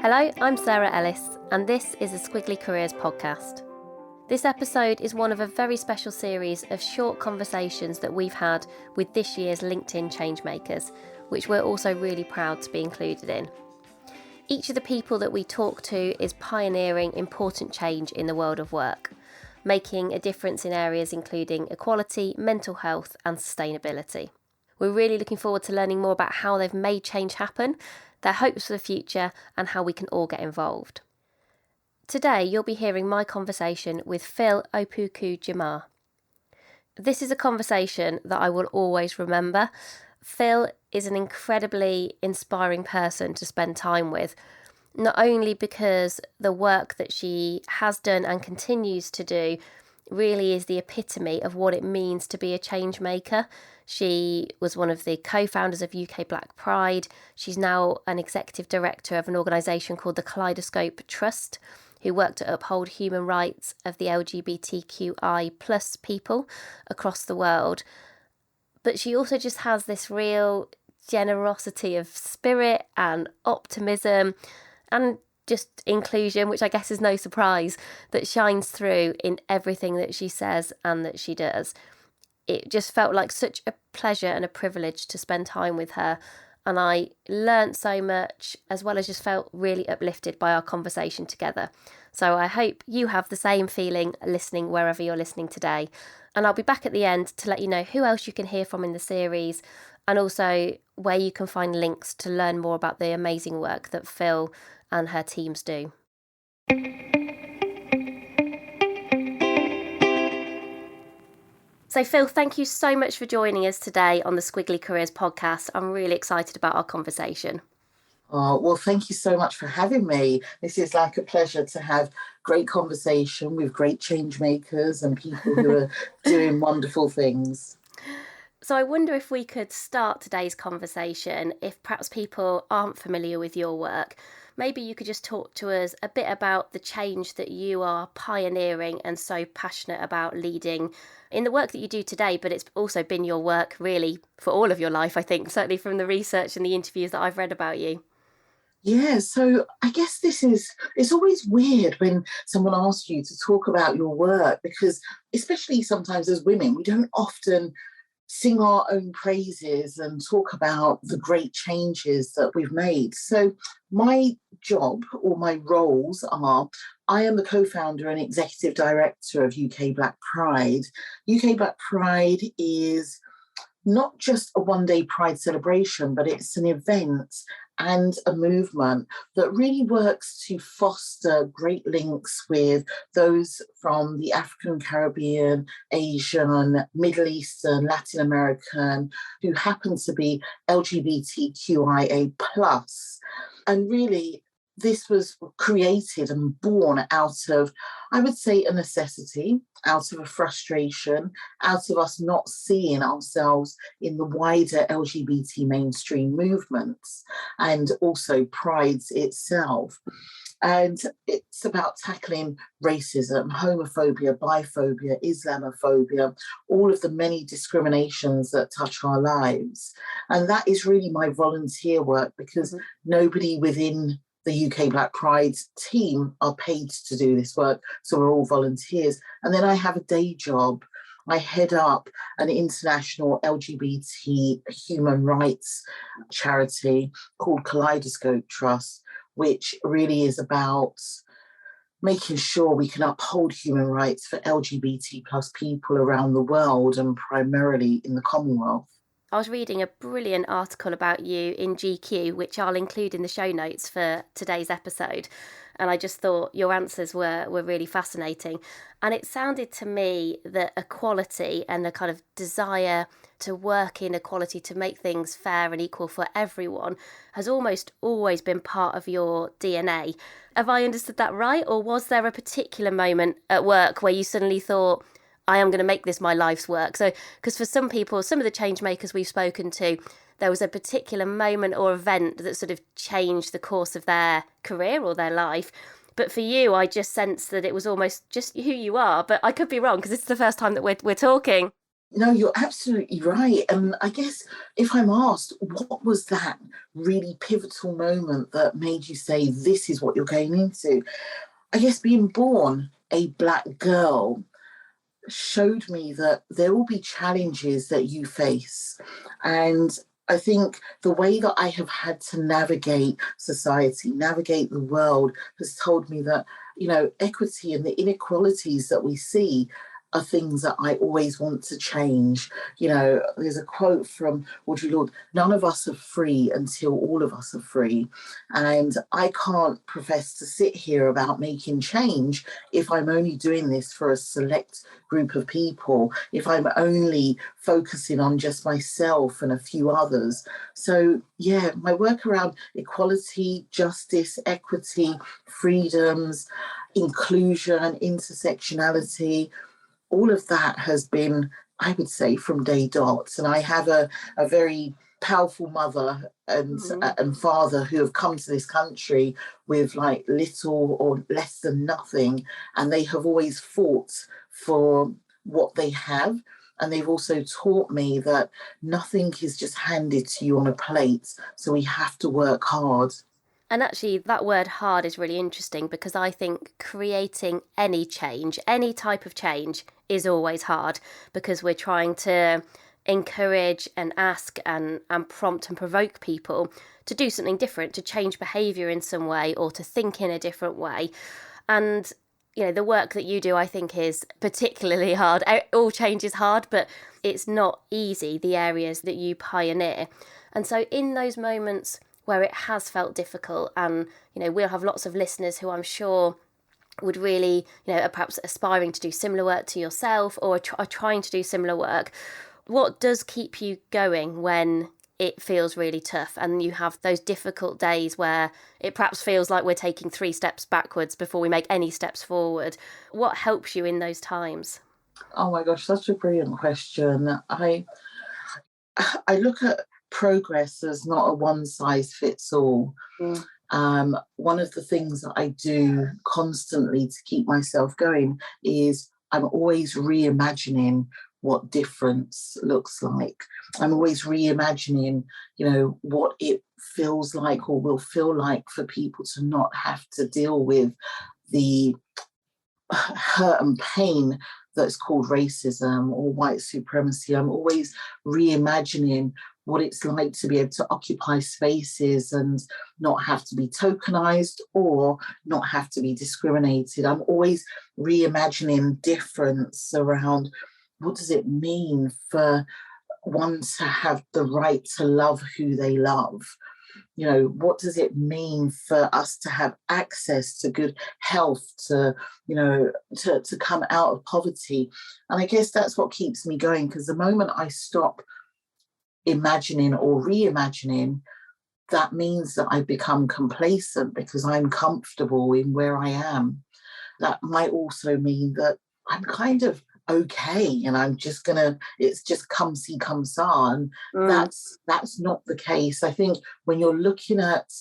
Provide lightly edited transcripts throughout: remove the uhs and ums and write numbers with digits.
Hello, I'm Sarah Ellis, and this is the Squiggly Careers podcast. This episode is one of a very special series of short conversations that we've had with this year's LinkedIn Changemakers, which we're also really proud to be included in. Each of the people that we talk to is pioneering important change in the world of work, making a difference in areas including equality, mental health and sustainability. We're really looking forward to learning more about how they've made change happen, their hopes for the future and how we can all get involved. Today you'll be hearing my conversation with Phyll Opoku-Gyimah. This is a conversation that I will always remember. Phyll is an incredibly inspiring person to spend time with, not only because the work that she has done and continues to do really is the epitome of what it means to be a change maker. She was one of the co-founders of UK Black Pride. She's now an executive director of an organisation called the Kaleidoscope Trust, who work to uphold human rights of the LGBTQI plus people across the world. But she also just has this real generosity of spirit and optimism and just inclusion, which I guess is no surprise, that shines through in everything that she says and that she does. It just felt like such a pleasure and a privilege to spend time with her. And I learnt so much, as well as just felt really uplifted by our conversation together. So I hope you have the same feeling listening wherever you're listening today. And I'll be back at the end to let you know who else you can hear from in the series, and also where you can find links to learn more about the amazing work that Phyll and her teams do. So Phyll, thank you so much for joining us today on the Squiggly Careers podcast. I'm really excited about our conversation. Oh, well, thank you so much for having me. This is like a pleasure to have great conversation with great change makers and people who are doing wonderful things. So I wonder if we could start today's conversation, if perhaps people aren't familiar with your work, maybe you could just talk to us a bit about the change that you are pioneering and so passionate about leading in the work that you do today, but it's also been your work really for all of your life, I think, certainly from the research and the interviews that I've read about you. Yeah, so I guess it's always weird when someone asks you to talk about your work, because especially sometimes as women, we don't often sing our own praises and talk about the great changes that we've made. So my job or my roles are, I am the co-founder and executive director of UK Black Pride. UK Black Pride is not just a one-day Pride celebration, but it's an event and a movement that really works to foster great links with those from the African, Caribbean, Asian, Middle Eastern, Latin American, who happen to be LGBTQIA+. And really, this was created and born out of, I would say, a necessity, out of a frustration, out of us not seeing ourselves in the wider LGBT mainstream movements and also Pride itself. And it's about tackling racism, homophobia, biphobia, Islamophobia, all of the many discriminations that touch our lives. And that is really my volunteer work, because nobody within the UK Black Pride team are paid to do this work, so we're all volunteers. And then I have a day job. I head up an international LGBT human rights charity called Kaleidoscope Trust, which really is about making sure we can uphold human rights for LGBT plus people around the world, and primarily in the Commonwealth. I was reading a brilliant article about you in GQ, which I'll include in the show notes for today's episode. And I just thought your answers were really fascinating. And it sounded to me that equality and the kind of desire to work in equality, to make things fair and equal for everyone, has almost always been part of your DNA. Have I understood that right? Or was there a particular moment at work where you suddenly thought, I am going to make this my life's work? So, because for some people, some of the change makers we've spoken to, there was a particular moment or event that sort of changed the course of their career or their life. But for you, I just sensed that it was almost just who you are. But I could be wrong, because it's the first time that we're talking. No, you're absolutely right. And I guess if I'm asked, what was that really pivotal moment that made you say, this is what you're going into? I guess being born a Black girl showed me that there will be challenges that you face. And I think the way that I have had to navigate society, navigate the world, has told me that, equity and the inequalities that we see are things that I always want to change. There's a quote from Audre Lorde: none of us are free until all of us are free. And I can't profess to sit here about making change if I'm only doing this for a select group of people, if I'm only focusing on just myself and a few others. So yeah, my work around equality, justice, equity, freedoms, inclusion, intersectionality, all of that has been, I would say, from day dot. And I have a very powerful mother and father who have come to this country with like little or less than nothing, and they have always fought for what they have. And they've also taught me that nothing is just handed to you on a plate, so we have to work hard. And actually, that word hard is really interesting, because I think creating any change, any type of change, is always hard, because we're trying to encourage and ask and prompt and provoke people to do something different, to change behaviour in some way, or to think in a different way. And, the work that you do, I think, is particularly hard. All change is hard, but it's not easy, the areas that you pioneer. And so in those moments where it has felt difficult, and we'll have lots of listeners who I'm sure would really, are perhaps aspiring to do similar work to yourself, or are trying to do similar work, what does keep you going when it feels really tough and you have those difficult days where it perhaps feels like we're taking 3 steps backwards before we make any steps forward? What helps you in those times? Oh my gosh, such a brilliant question. I look at progress as not a one size fits all. One of the things that I do constantly to keep myself going is I'm always reimagining what difference looks like. I'm always reimagining, what it feels like or will feel like for people to not have to deal with the hurt and pain that's called racism or white supremacy. I'm always reimagining what it's like to be able to occupy spaces and not have to be tokenized or not have to be discriminated. I'm always reimagining difference around what does it mean for one to have the right to love who they love. What does it mean for us to have access to good health, to come out of poverty? And I guess that's what keeps me going, because the moment I stop imagining or reimagining, that means that I become complacent because I'm comfortable in where I am. That might also mean that I'm kind of okay and I'm just it's just come see come sa, and that's not the case. I think when you're looking at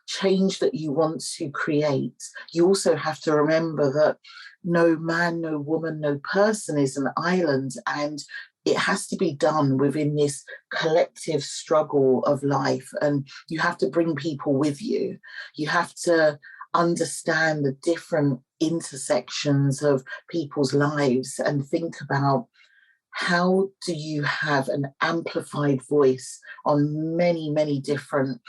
change that you want to create, you also have to remember that no man, no woman, no person is an island, and it has to be done within this collective struggle of life. And you have to bring people with you. You have to understand the different intersections of people's lives and think about how do you have an amplified voice on many, many different,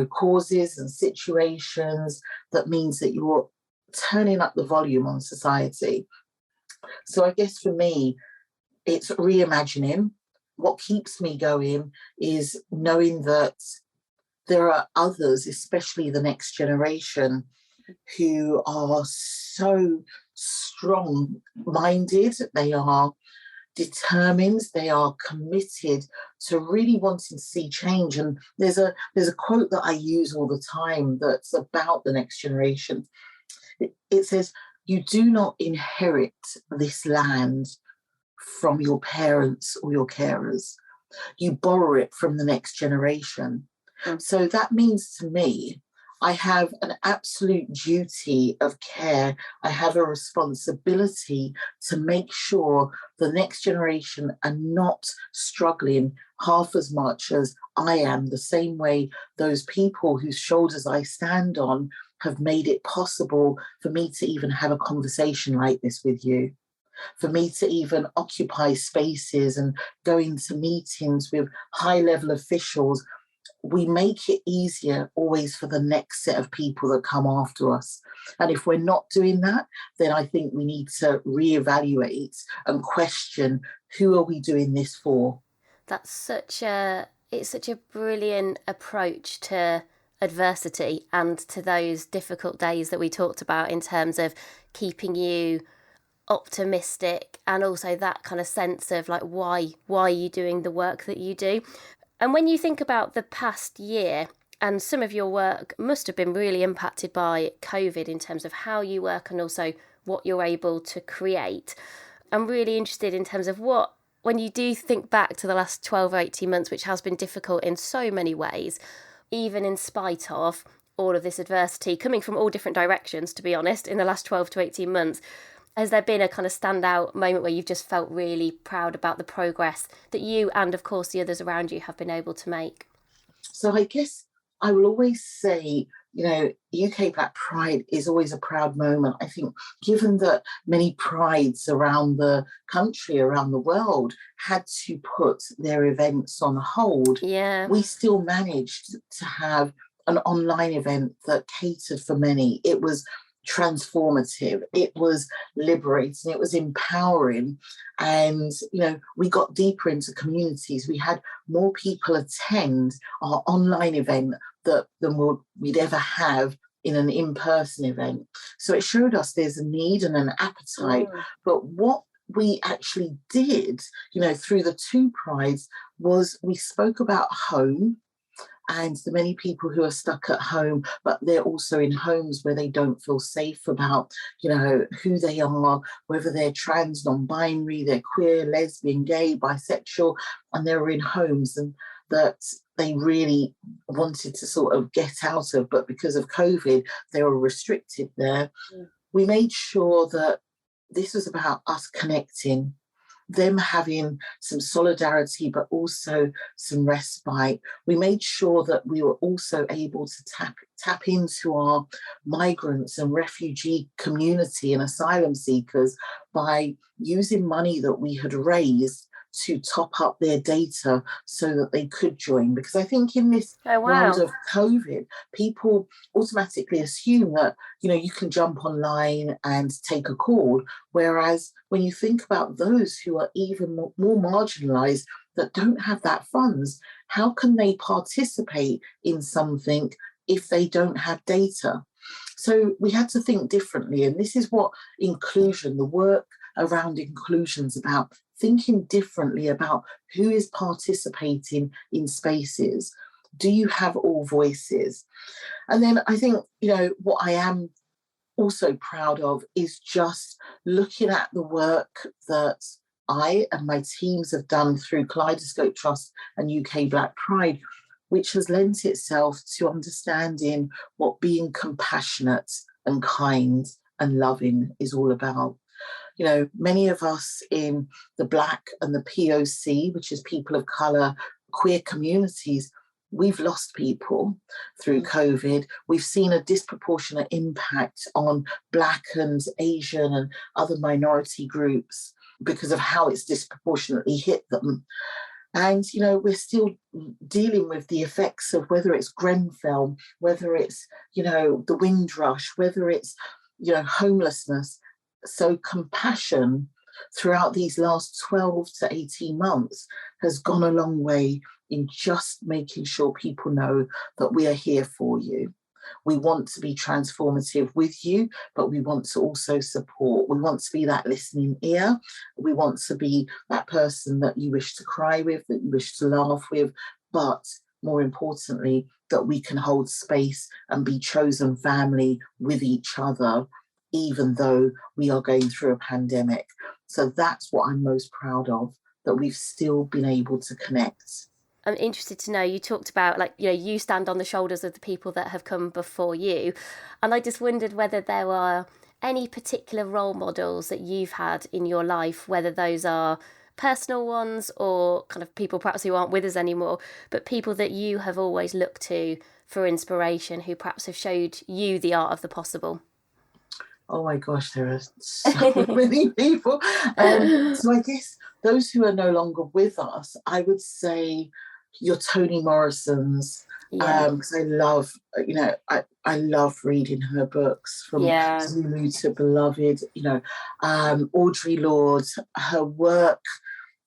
causes and situations. That means that you're turning up the volume on society. So I guess for me, it's reimagining. What keeps me going is knowing that there are others, especially the next generation, who are so strong-minded, they are determined, they are committed to really wanting to see change. And there's a quote that I use all the time that's about the next generation. It says, "You do not inherit this land from your parents or your carers. You borrow it from the next generation." So that means to me, I have an absolute duty of care. I have a responsibility to make sure the next generation are not struggling half as much as I am, the same way those people whose shoulders I stand on have made it possible for me to even have a conversation like this with you, for me to even occupy spaces and go into meetings with high-level officials. We make it easier always for the next set of people that come after us. And if we're not doing that, then I think we need to reevaluate and question, who are we doing this for? That's such a brilliant approach to adversity and to those difficult days that we talked about, in terms of keeping you optimistic, and also that kind of sense of like, why are you doing the work that you do? And when you think about the past year, and some of your work must have been really impacted by COVID in terms of how you work and also what you're able to create, I'm really interested in terms of when you do think back to the last 12 or 18 months, which has been difficult in so many ways, even in spite of all of this adversity coming from all different directions, to be honest, in the last 12 to 18 months, has there been a kind of standout moment where you've just felt really proud about the progress that you and, of course, the others around you have been able to make? So I guess I will always say, UK Black Pride is always a proud moment. I think given that many prides around the country, around the world, had to put their events on hold, we still managed to have an online event that catered for many. It was transformative, it was liberating, it was empowering, and we got deeper into communities. We had more people attend our online event than we'd ever have in an in-person event. So it showed us there's a need and an appetite. But what we actually did, through the two prides, was we spoke about home and the many people who are stuck at home, but they're also in homes where they don't feel safe about, who they are, whether they're trans, non-binary, they're queer, lesbian, gay, bisexual, and they're in homes and that they really wanted to sort of get out of, but because of COVID, they were restricted there. We made sure that this was about us connecting, them having some solidarity, but also some respite. We made sure that we were also able to tap into our migrants and refugee community and asylum seekers by using money that we had raised to top up their data so that they could join. Because I think in this world of COVID, people automatically assume that, you can jump online and take a call. Whereas when you think about those who are even more marginalized, that don't have that funds, how can they participate in something if they don't have data? So we had to think differently. And this is what inclusion, the work around inclusion is about, thinking differently about who is participating in spaces. Do you have all voices? And then I think, what I am also proud of is just looking at the work that I and my teams have done through Kaleidoscope Trust and UK Black Pride, which has lent itself to understanding what being compassionate and kind and loving is all about. Many of us in the Black and the POC, which is people of colour, queer communities, we've lost people through COVID. We've seen a disproportionate impact on Black and Asian and other minority groups because of how it's disproportionately hit them. And, we're still dealing with the effects of whether it's Grenfell, whether it's, the Windrush, whether it's, homelessness. So compassion throughout these last 12 to 18 months has gone a long way in just making sure people know that we are here for you. We want to be transformative with you, but we want to also support. We want to be that listening ear. We want to be that person that you wish to cry with, that you wish to laugh with, but more importantly, that we can hold space and be chosen family with each other, even though we are going through a pandemic. So that's what I'm most proud of, that we've still been able to connect. I'm interested to know, you talked about, like, you stand on the shoulders of the people that have come before you. And I just wondered whether there were any particular role models that you've had in your life, whether those are personal ones or kind of people perhaps who aren't with us anymore, but people that you have always looked to for inspiration, who perhaps have showed you the art of the possible. Oh my gosh, there are so many people. So I guess those who are no longer with us, I would say your Toni Morrison's, Yeah. because I love, I love reading her books from Yeah. Zulu to Beloved, Audre Lorde, her work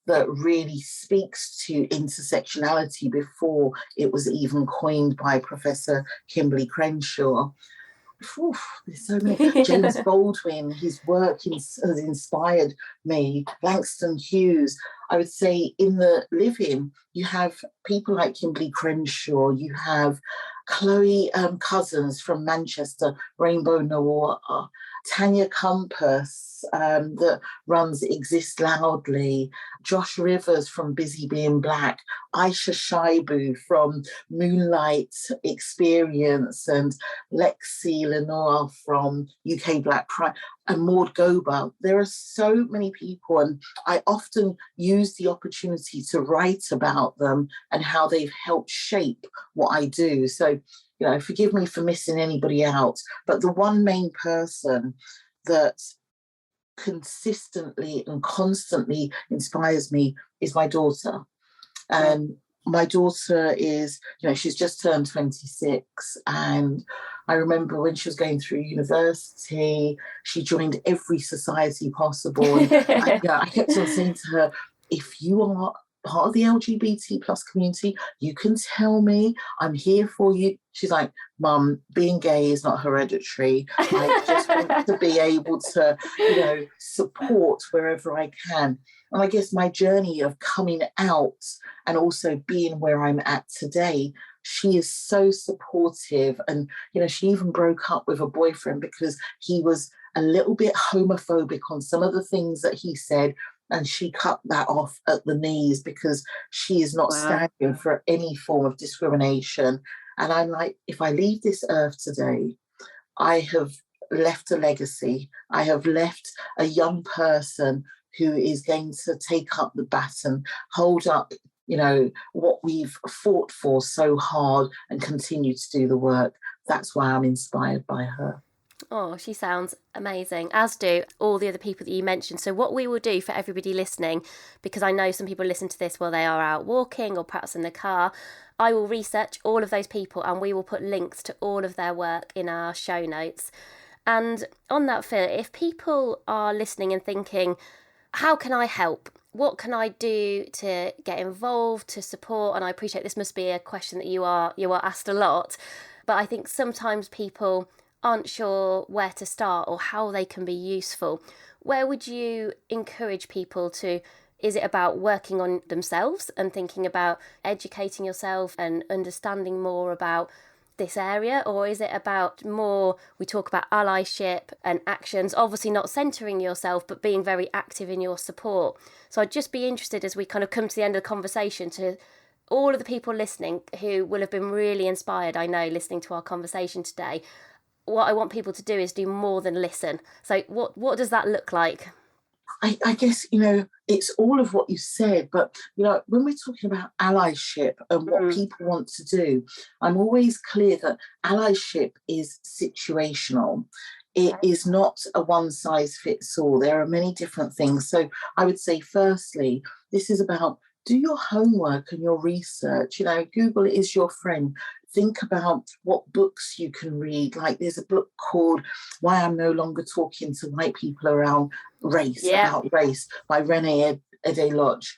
that really speaks to intersectionality before it was even coined by Professor Kimberly Crenshaw. There's so many. James Baldwin, his work has inspired me. Langston Hughes. I would say in the living, you have people like Kimberly Crenshaw, you have Chloe Cousins from Manchester, Rainbow Noir, Tanya Compass that runs Exist Loudly, Josh Rivers from Busy Being Black, Aisha Shaibu from Moonlight Experience, and Lexi Lenoir from UK Black Pride, and Maud Goba. There are so many people, and I often use the opportunity to write about them and how they've helped shape what I do. So, forgive me for missing anybody out, but the one main person that consistently and constantly inspires me is my daughter. And my daughter is, she's just turned 26. And I remember when she was going through university, she joined every society possible. And I kept on saying to her, if you are part of the LGBT plus community, you can tell me, I'm here for you. She's like, Mum, being gay is not hereditary. I just want to be able to, support wherever I can. And I guess my journey of coming out and also being where I'm at today, she is so supportive. And, she even broke up with a boyfriend because he was a little bit homophobic on some of the things that he said. And she cut that off at the knees because she is not standing for any form of discrimination. And I'm like, if I leave this earth today, I have left a legacy. I have left a young person who is going to take up the baton, hold up, what we've fought for so hard and continue to do the work. That's why I'm inspired by her. Oh, she sounds amazing, as do all the other people that you mentioned. So what we will do for everybody listening, because I know some people listen to this while they are out walking or perhaps in the car, I will research all of those people and we will put links to all of their work in our show notes. And on that, Phyll, if people are listening and thinking, how can I help? What can I do to get involved, to support? And I appreciate this must be a question that you are asked a lot, but I think sometimes people aren't sure where to start or how they can be useful. Where would you encourage people to? Is it about working on themselves and thinking about educating yourself and understanding more about this area, or is it about more, we talk about allyship and actions, obviously not centering yourself but being very active in your support? So I'd just be interested, as we kind of come to the end of the conversation, to all of the people listening who will have been really inspired, I know, listening to our conversation today. What I want people to do is do more than listen. So what does that look like? I guess, it's all of what you said, but, when we're talking about allyship and what people want to do, I'm always clear that allyship is situational. It is not a one size fits all. There are many different things. So I would say, firstly, this is about do your homework and your research. Google is your friend. Think about what books you can read. Like there's a book called Why I'm No Longer Talking to White People Around Race, about race, by Renee Ede-Lodge.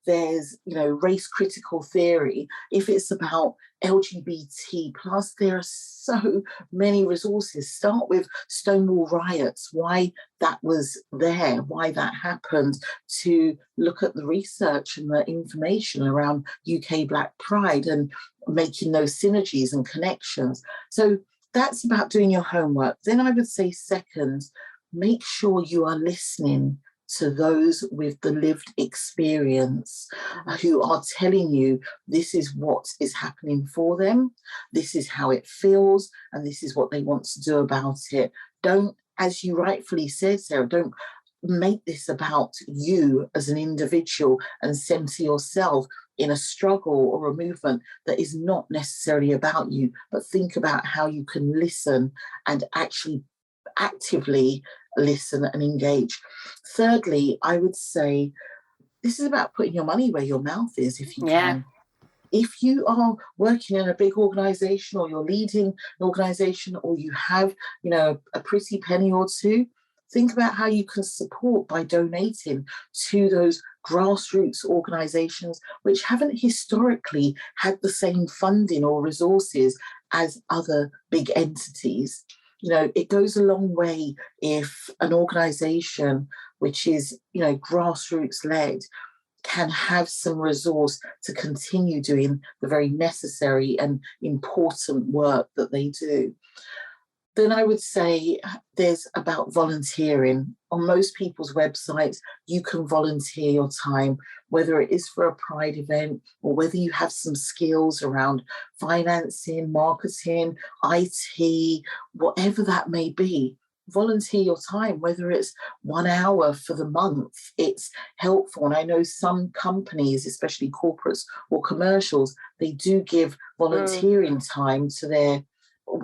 There's, race critical theory. If it's about LGBT plus, there are so many resources. Start with Stonewall riots, why that was there, why that happened, to look at the research and the information around UK Black Pride and making those synergies and connections. So that's about doing your homework. Then I would say, second, make sure you are listening to those with the lived experience who are telling you this is what is happening for them, this is how it feels, and this is what they want to do about it. Don't, as you rightfully said, Sarah, don't make this about you as an individual and center yourself in a struggle or a movement that is not necessarily about you, but think about how you can listen and actually actively listen and engage. Thirdly, I would say this is about putting your money where your mouth is, if you can. If you are working in a big organization, or you're leading an organization, or you have, a pretty penny or two, think about how you can support by donating to those grassroots organizations which haven't historically had the same funding or resources as other big entities. It goes a long way if an organization which is, grassroots led can have some resource to continue doing the very necessary and important work that they do. Then I would say there's about volunteering. On most people's websites, you can volunteer your time, whether it is for a Pride event or whether you have some skills around financing, marketing, IT, whatever that may be. Volunteer your time, whether it's 1 hour for the month. It's helpful. And I know some companies, especially corporates or commercials, they do give volunteering time to their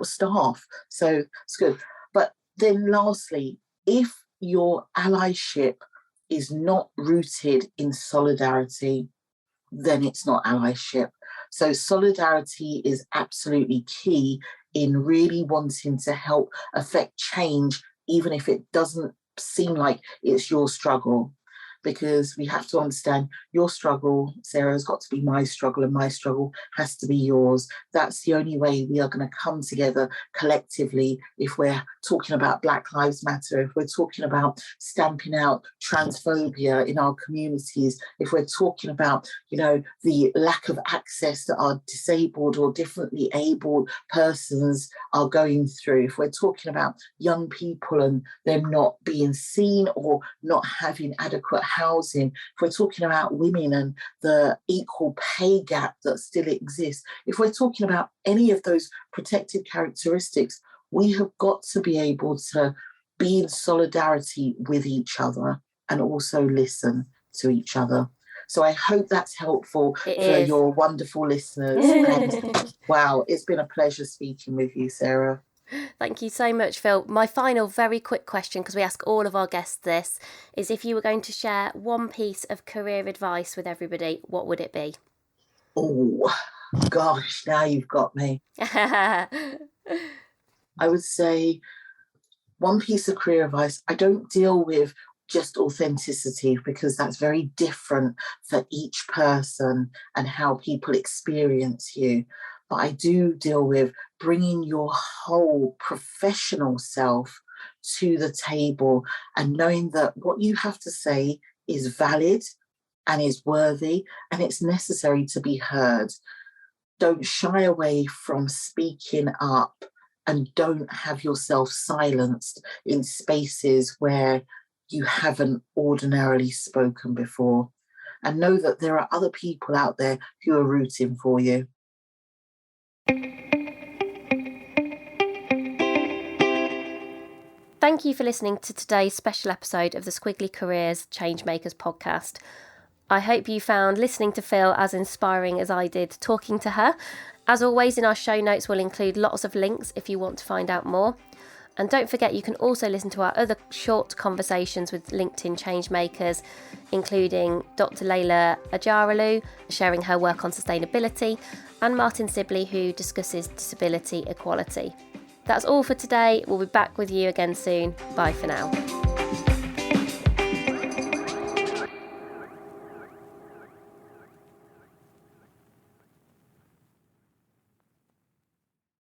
staff. So it's good. But then lastly, if your allyship is not rooted in solidarity, then it's not allyship. So solidarity is absolutely key in really wanting to help affect change, even if it doesn't seem like it's your struggle. Because we have to understand your struggle, Sarah, has got to be my struggle, and my struggle has to be yours. That's the only way we are going to come together collectively if we're talking about Black Lives Matter, if we're talking about stamping out transphobia in our communities, if we're talking about, the lack of access that our disabled or differently abled persons are going through, if we're talking about young people and them not being seen or not having adequate housing, if we're talking about women and the equal pay gap that still exists, if we're talking about any of those protected characteristics, we have got to be able to be in solidarity with each other and also listen to each other. So I hope that's helpful for your wonderful listeners. And wow, it's been a pleasure speaking with you, Sarah. Thank you so much, Phyll. My final very quick question, because we ask all of our guests this, is if you were going to share one piece of career advice with everybody, what would it be? Oh, gosh, now you've got me. I would say one piece of career advice. I don't deal with just authenticity, because that's very different for each person and how people experience you. But I do deal with bringing your whole professional self to the table and knowing that what you have to say is valid and is worthy and it's necessary to be heard. Don't shy away from speaking up, and don't have yourself silenced in spaces where you haven't ordinarily spoken before. And know that there are other people out there who are rooting for you. Thank you for listening to today's special episode of the Squiggly Careers Changemakers podcast. I hope you found listening to Phyll as inspiring as I did talking to her. As always, in our show notes we'll include lots of links if you want to find out more. And don't forget, you can also listen to our other short conversations with LinkedIn Changemakers, including Dr. Layla Ajaralu, sharing her work on sustainability, and Martin Sibley, who discusses disability equality. That's all for today. We'll be back with you again soon. Bye for now.